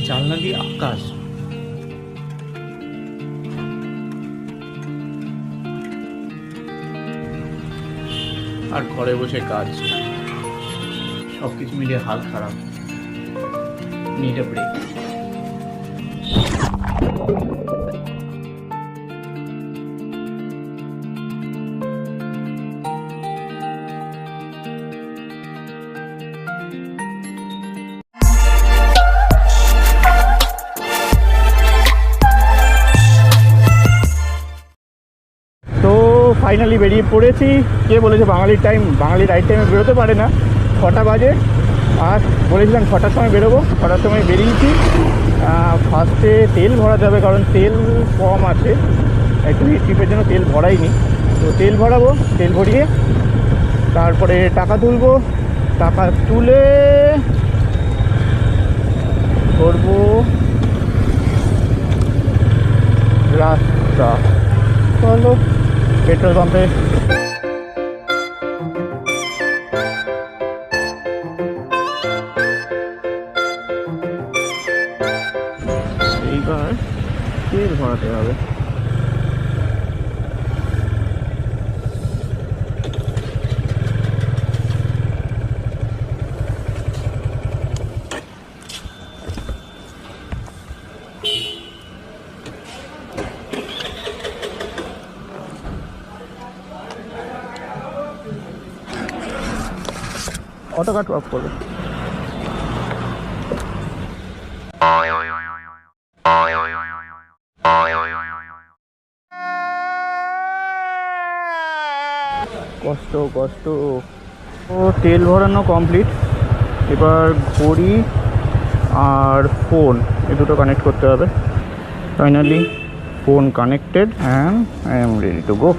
জানলা দিয়ে আকাশ, আর ঘরে বসে কাজ, সবকিছু মিলিয়ে হাল খারাপ। Need a break. ফাইনালি বেরিয়ে পড়েছি। কে বলেছে বাঙালির রাইট টাইমে বেরোতে পারে না? 6টা বাজে, আর বলেছিলাম 6টার সময় বেরোবো। 6টার সময় বেরিয়েছি। ফার্স্টে তেল ভরা যাবে, কারণ তেল কম আছে, একটু ট্রিপের জন্য তেল ভরাইনি। তো তেল ভরাবো, তেল ভরিয়ে তারপরে টাকা তুলবো। টাকা তুলে ধরবো রাস্তা। চলো পেট্রোল পাম্পে। এইবার তেল ভরাতে হবে। অটো কাট অফ করবে। কষ্ট কষ্ট। ও তেল ভরানো কমপ্লিট। এবার ঘড়ি আর ফোন এই দুটো কানেক্ট করতে হবে। Finally phone connected and I am ready to go.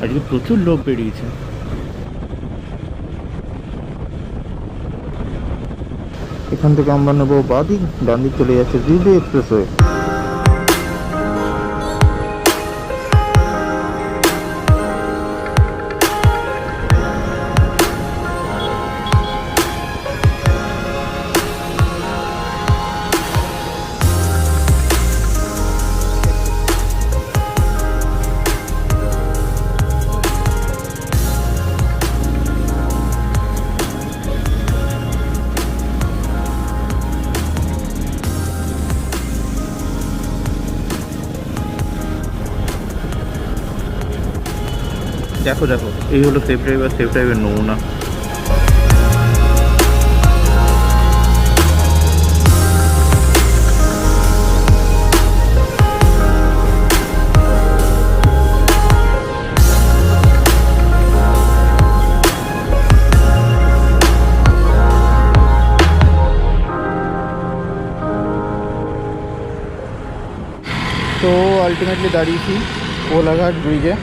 আজকে প্রচুর লোক বেরিয়েছে। এখান থেকে আমরা নেবো বাদিক, ডান দিক চলে যাচ্ছে দিল্লি এক্সপ্রেসওয়ে। দেখো দেখো, এই হলো সেফ ড্রাইভের নমুনা। তো আলটিমেটলি দাঁড়িয়েছি কোলাঘাট ব্রিজে।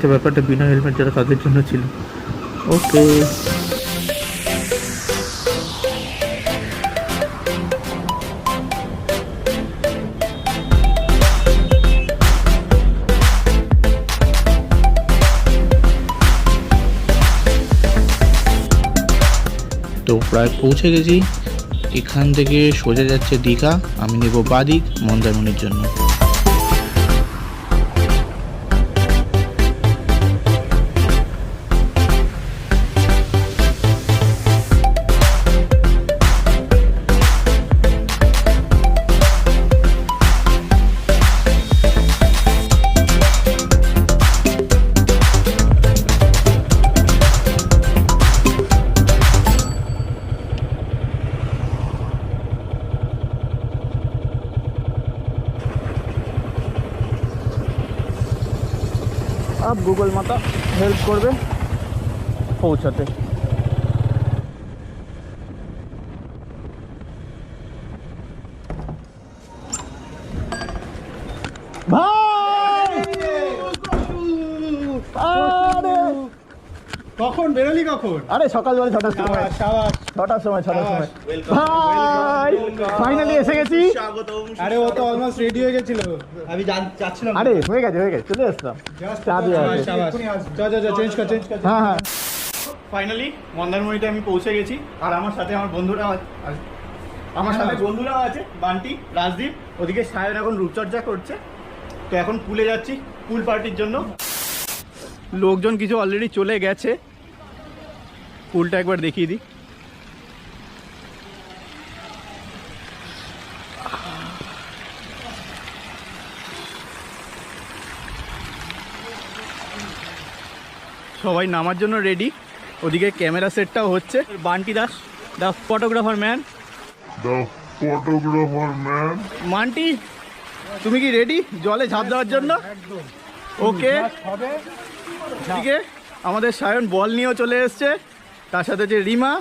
আচ্ছা, ব্যাপারটা বিনা হেলমেট যারা তাদের জন্য ছিল। ওকে, তো প্রায় পৌঁছে গেছি। এখান থেকে সোজা যাচ্ছে দীঘা, আমি নেব বাদিক মন্দারমণির জন্য। अब गूगल माता हेल्प करबे पहुँचाते। কখন বেরোলি কখন? আরে সকালবেলা 6টার সময়। ছটার সময় ভাই ফাইনালি এসে গেছি। আরে ও তো অলমোস্ট রেডি হয়ে গেছিল, আমি যাচ্ছিলাম। আরে হয়ে গেছে চলে আসলাম। চা দিয়ে চেঞ্জ কর। হ্যাঁ হ্যাঁ, ফাইনালি মন্দারমণিতে আমি পৌঁছে গেছি। আর আমার সাথে আমার বন্ধুরা আছে, বান্টি, রাজদীপ। ওদিকে সায়ন এখন রূপচর্চা করছে। তো এখন পুলে যাচ্ছি পুল পার্টির জন্য। লোকজন কিছু অলরেডি চলে গেছে। পুলটা একবার দেখিয়ে দিই। সবাই নামার জন্য রেডি। ওদিকে ক্যামেরা সেটটাও হচ্ছে। Banti Das, the photographer man. Manti, তুমি কি রেডি জলে ঝাঁপ দেওয়ার জন্য? ওকে, এদিকে আমাদের সায়ন বল নিয়েও চলে এসছে, তার সাথে যে Rima.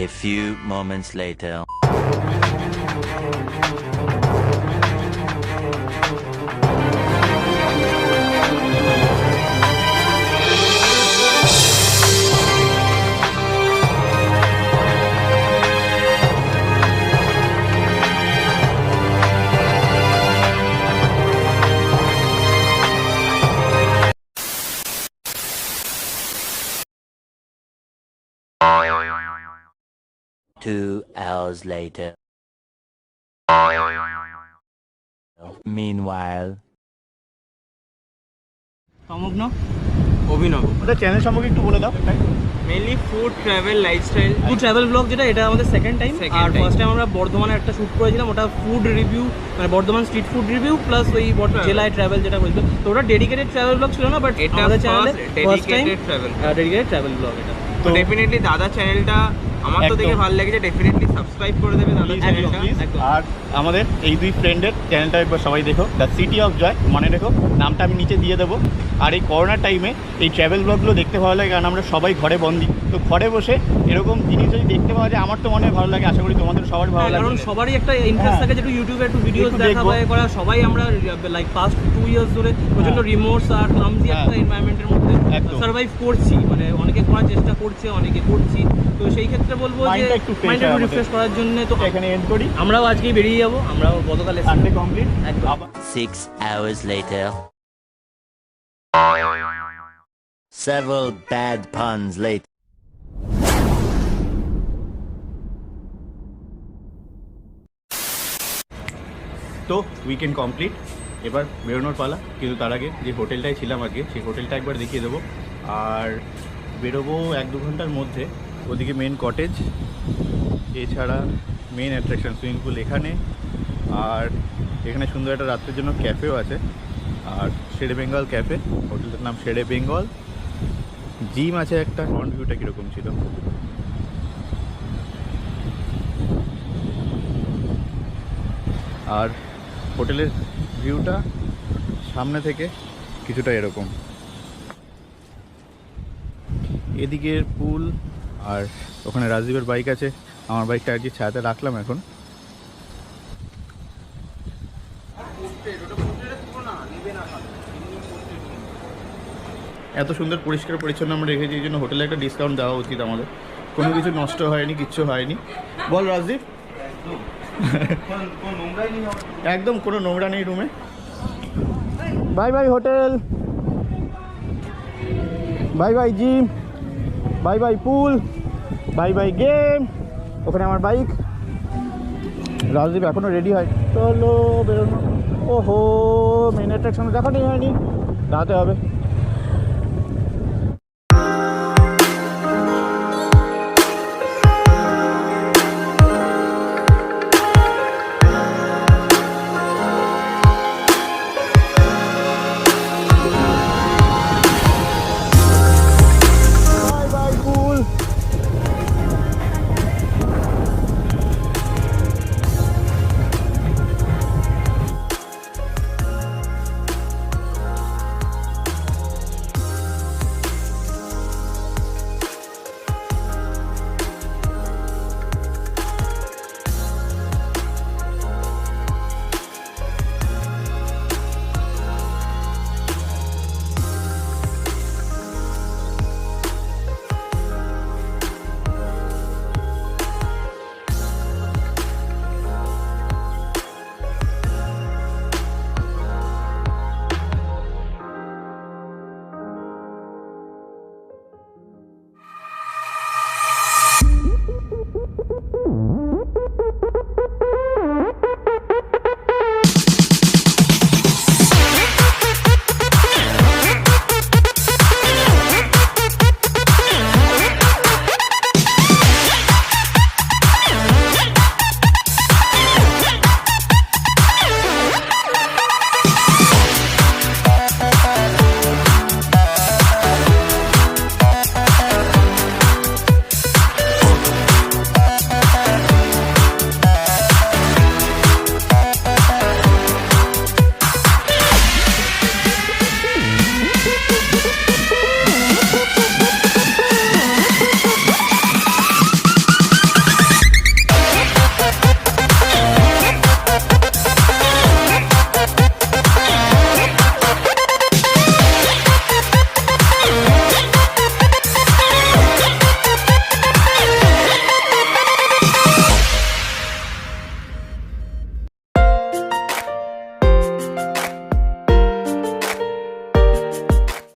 A few moments later. Two hours later. Meanwhile. অভিনব ওটা চ্যানেল সম্পর্কে একটু বলে দাও। Mainly food travel lifestyle food travel blog, যেটা এটা আমাদের সেকেন্ড টাইম। আর ফার্স্ট টাইম আমরা বর্ধমানে একটা শ্যুট করেছিলাম, ওটা ফুড রিভিউ, মানে Bardhaman street food review plus ওই জেলায় ট্রাভেল যেটা বলতো। তো ওটা ডেডিকেটেড ট্রাভেল ব্লগ ছিল না, বাট আমাদের চ্যানেলে first time dedicated travel blog. এটা তো ডেফিনেটলি দাদা চ্যানেলটা আমার তো দেখে ভালো লেগেছে, ডেফিনেটলি সাবস্ক্রাইব করে দেবে দাদা চ্যানেলটা। আর আমাদের এই দুই ফ্রেন্ডের চ্যানেলটা একবার সবাই দেখো, দ্য সিটি অফ জয়, মনে রেখো নামটা আমি নিচে দিয়ে দেবো। আর এই করোনার টাইমে এই ট্রাভেল ব্লগগুলো দেখতে ভালো লাগে, কারণ আমরা সবাই ঘরে বন্দি। তো ঘরে বসে এরকম জিনিস যদি দেখতে পাওয়া যায় আমার তো মনে হয় ভালো লাগে, আশা করি তোমাদের সবার ভালো লাগে। কারণ সবারই একটা ইন্টারেস্ট থাকে যেটা ইউটিউবে একটু ভিডিওস দেখা হয় করা। সবাই আমরা লাইক পাস্ট 2 ইয়ার্স ধরে প্রচন্ড রিমোটস আর ক্লামজি একটা এনভায়রনমেন্টের মধ্যে সার্ভাইভ করছি, মানে অনেকে করার চেষ্টা করছে, অনেকে করছি। তো সেই ক্ষেত্রে বলবো যে মাইন্ড একটু রিফ্রেশ করার জন্য তো এখানে এন্ড করি। আমরাও আজকেই বেরিয়ে যাবো, আমরাও গতকালে Sunday complete. 6 hours later. Several bad puns later. তো উইকেন্ড কমপ্লিট, এবার বেরোনোর পালা। কিন্তু তার আগে যে হোটেলটায় ছিলাম আগে, সেই হোটেলটা একবার দেখিয়ে দেবো। আর বেরোবো 1-2 ঘন্টার মধ্যে। ওদিকে মেন কটেজ, এছাড়া মেন অ্যাট্রাকশন সুইমিং পুল এখানে, আর এখানে সুন্দর একটা রাত্রের জন্য ক্যাফেও আছে। আর শেরে বেঙ্গল ক্যাফে, হোটেলটার নাম শেরে বেঙ্গল। জিম আছে একটা। ফ্রন্ট ভিউটা কীরকম ছিল, আর হোটেলের ভিউটা সামনে থেকে কিছুটা এরকম। এদিকের পুল, আর ওখানে রাজদীপের বাইক আছে। আমার বাইকটা আর কি ছায়াতে রাখলাম এখন। এত সুন্দর পরিষ্কার পরিচ্ছন্ন আমরা রেখেছি, এই জন্য হোটেলে একটা ডিসকাউন্ট দেওয়া উচিত আমাদের। কোনো কিছু নষ্ট হয়নি, কিচ্ছু হয়নি। বল রাজদীপ। একদম কোনো নোংরা নেই রুমে। Bye bye hotel, bye bye gym, bye bye pool, bye bye game. ওখানে আমার বাইক। রাজদীপ এখনও রেডি হয়, চলো বেরোনো। ওহো, মেন অ্যাট্রাকশনে দেখানোই হয়নি, দাঁড়াতে হবে।